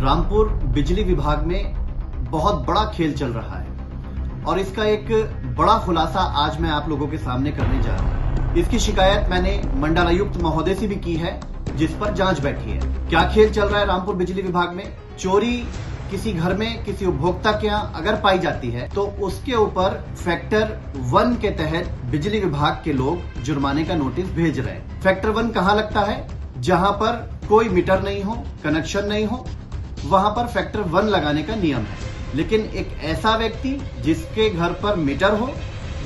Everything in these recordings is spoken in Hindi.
रामपुर बिजली विभाग में बहुत बड़ा खेल चल रहा है और इसका एक बड़ा खुलासा आज मैं आप लोगों के सामने करने जा रहा हूं। इसकी शिकायत मैंने मंडलायुक्त महोदय से भी की है, जिस पर जांच बैठी है। क्या खेल चल रहा है रामपुर बिजली विभाग में? चोरी किसी घर में किसी उपभोक्ता के यहाँ अगर पाई जाती है तो उसके ऊपर फैक्टर 1 के तहत बिजली विभाग के लोग जुर्माने का नोटिस भेज रहे हैं। फैक्टर 1 कहाँ लगता है? जहाँ पर कोई मीटर नहीं हो, कनेक्शन नहीं हो, वहां पर फैक्टर 1 लगाने का नियम है। लेकिन एक ऐसा व्यक्ति जिसके घर पर मीटर हो,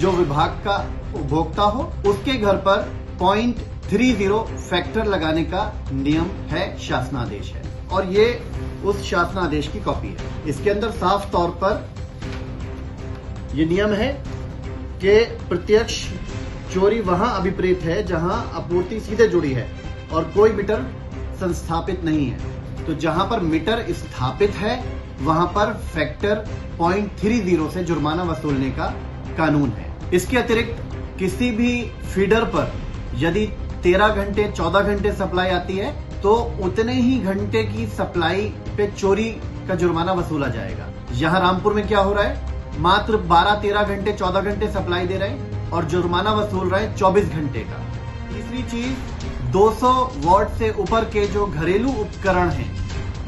जो विभाग का उपभोक्ता हो, उसके घर पर 0.30 फैक्टर लगाने का नियम है, शासनादेश है। और ये उस शासनादेश की कॉपी है। इसके अंदर साफ तौर पर ये नियम है कि प्रत्यक्ष चोरी वहां अभिप्रेत है जहां आपूर्ति सीधे जुड़ी है और कोई मीटर संस्थापित नहीं है। तो जहां पर मीटर स्थापित है वहां पर फैक्टर 0.30 से जुर्माना वसूलने का कानून है। इसके अतिरिक्त किसी भी फीडर पर यदि 13 घंटे 14 घंटे सप्लाई आती है तो उतने ही घंटे की सप्लाई पे चोरी का जुर्माना वसूला जाएगा। यहाँ रामपुर में क्या हो रहा है? मात्र 12, 13 घंटे 14 घंटे सप्लाई दे रहे हैं और जुर्माना वसूल रहे हैं 24 घंटे का। तीसरी चीज, 200 वॉट से ऊपर के जो घरेलू उपकरण हैं,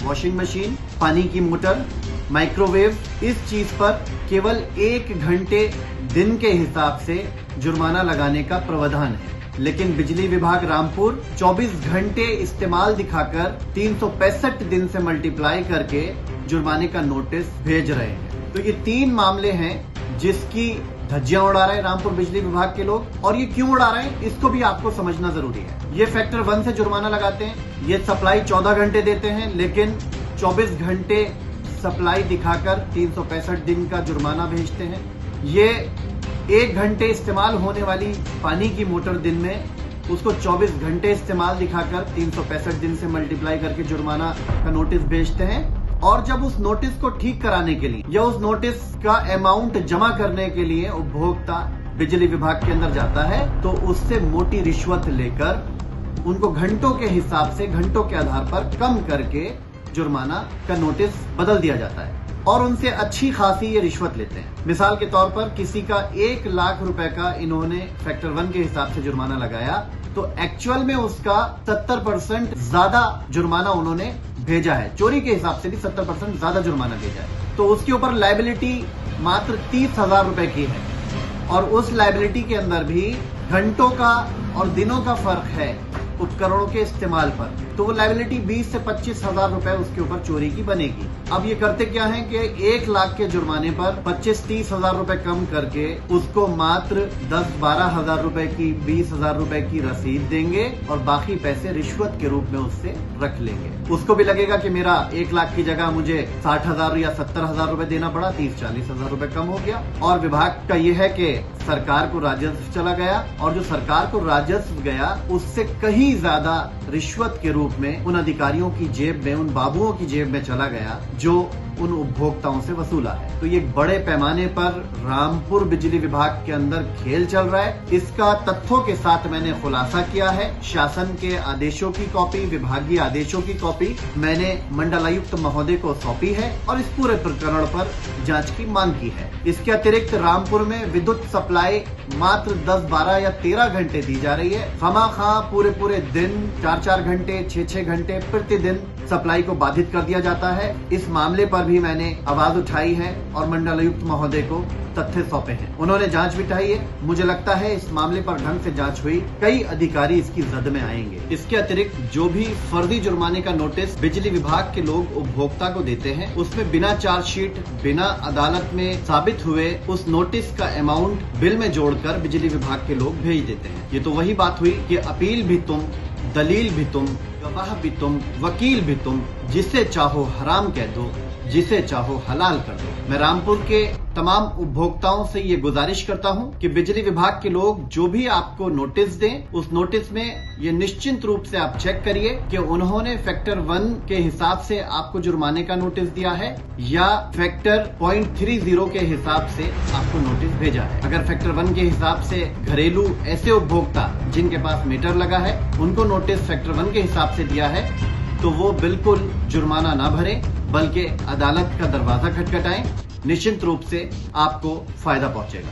वॉशिंग मशीन, पानी की मोटर, माइक्रोवेव, इस चीज पर केवल 1 घंटे दिन के हिसाब से जुर्माना लगाने का प्रावधान है। लेकिन बिजली विभाग रामपुर 24 घंटे इस्तेमाल दिखाकर 365 दिन से मल्टीप्लाई करके जुर्माने का नोटिस भेज रहे हैं। तो ये 3 मामले हैं जिसकी धज्जियां उड़ा रहे हैं रामपुर बिजली विभाग के लोग। और ये क्यों उड़ा रहे हैं इसको भी आपको समझना जरूरी है। ये फैक्टर 1 से जुर्माना लगाते हैं, ये सप्लाई 14 घंटे देते हैं, लेकिन 24 घंटे सप्लाई दिखाकर 365 दिन का जुर्माना भेजते हैं। ये 1 घंटे इस्तेमाल होने वाली पानी की मोटर दिन में, उसको 24 घंटे इस्तेमाल दिखाकर 365 दिन से मल्टीप्लाई करके जुर्माना का नोटिस भेजते हैं। और जब उस नोटिस को ठीक कराने के लिए या उस नोटिस का अमाउंट जमा करने के लिए उपभोक्ता बिजली विभाग के अंदर जाता है तो उससे मोटी रिश्वत लेकर उनको घंटों के हिसाब से, घंटों के आधार पर कम करके जुर्माना का नोटिस बदल दिया जाता है और उनसे अच्छी खासी ये रिश्वत लेते हैं। मिसाल के तौर पर किसी का 1 लाख रुपए का इन्होंने फैक्टर 1 के हिसाब से जुर्माना लगाया तो एक्चुअल में उसका 70% ज्यादा जुर्माना उन्होंने भेजा है। चोरी के हिसाब से भी 70% ज्यादा जुर्माना भेजा है। तो उसके ऊपर लायबिलिटी मात्र 30,000 रुपए की है और उस लायबिलिटी के अंदर भी घंटों का और दिनों का फर्क है उपकरणों के इस्तेमाल पर। तो वो लायबिलिटी 20 से 25,000 रुपए उसके ऊपर चोरी की बनेगी। अब ये करते क्या है कि 1 लाख के जुर्माने पर 25-30 हजार रुपए कम करके उसको मात्र 10-12 हजार रुपए की, 20,000 रुपए की रसीद देंगे और बाकी पैसे रिश्वत के रूप में उससे रख लेंगे। उसको भी लगेगा कि मेरा 1 लाख की जगह मुझे 60,000 या 70,000 रुपए देना पड़ा, 30-40 हजार रुपए कम हो गया। और विभाग का ये है कि सरकार को राजस्व चला गया और जो सरकार को राजस्व गया उससे कहीं ज्यादा रिश्वत के रूप में उन अधिकारियों की जेब में, उन बाबुओं की जेब में चला गया जो उन उपभोक्ताओं से वसूला है। तो ये बड़े पैमाने पर रामपुर बिजली विभाग के अंदर खेल चल रहा है। इसका तथ्यों के साथ मैंने खुलासा किया है। शासन के आदेशों की कॉपी, विभागीय आदेशों की कॉपी मैंने मंडलायुक्त महोदय को सौंपी है और इस पूरे प्रकरण पर जांच की मांग की है। इसके अतिरिक्त रामपुर में विद्युत सप्लाई मात्र 10, 12 या 13 घंटे दी जा रही है। खामखा पूरे दिन 4-4 घंटे, 6-6 घंटे प्रतिदिन सप्लाई को बाधित कर दिया जाता है। इस मामले पर भी मैंने आवाज उठाई है और मंडलायुक्त महोदय को तथ्य सौंपे हैं। उन्होंने जांच भी उठाई है। मुझे लगता है इस मामले पर ढंग से जांच हुई, कई अधिकारी इसकी जद में आएंगे। इसके अतिरिक्त जो भी फर्जी जुर्माने का नोटिस बिजली विभाग के लोग उपभोक्ता को देते हैं उसमें बिना चार्जशीट, बिना अदालत में साबित हुए उस नोटिस का अमाउंट बिल में जोड़कर बिजली विभाग के लोग भेज देते हैं। ये तो वही बात हुई कि अपील भी तुम, दलील भी तुम, गवाह भी तुम, वकील भी तुम, जिसे चाहो हराम कह दो, जिसे चाहो हलाल कर दो। मैं रामपुर के तमाम उपभोक्ताओं से ये गुजारिश करता हूं कि बिजली विभाग के लोग जो भी आपको नोटिस दें, उस नोटिस में ये निश्चिंत रूप से आप चेक करिए कि उन्होंने फैक्टर 1 के हिसाब से आपको जुर्माने का नोटिस दिया है या फैक्टर 0.30 के हिसाब से आपको नोटिस भेजा है। अगर फैक्टर 1 के हिसाब से घरेलू ऐसे उपभोक्ता जिनके पास मीटर लगा है उनको नोटिस फैक्टर 1 के हिसाब से दिया है तो वो बिल्कुल जुर्माना ना भरें, बल्कि अदालत का दरवाजा खटखटाएं। निश्चिंत रूप से आपको फायदा पहुंचेगा।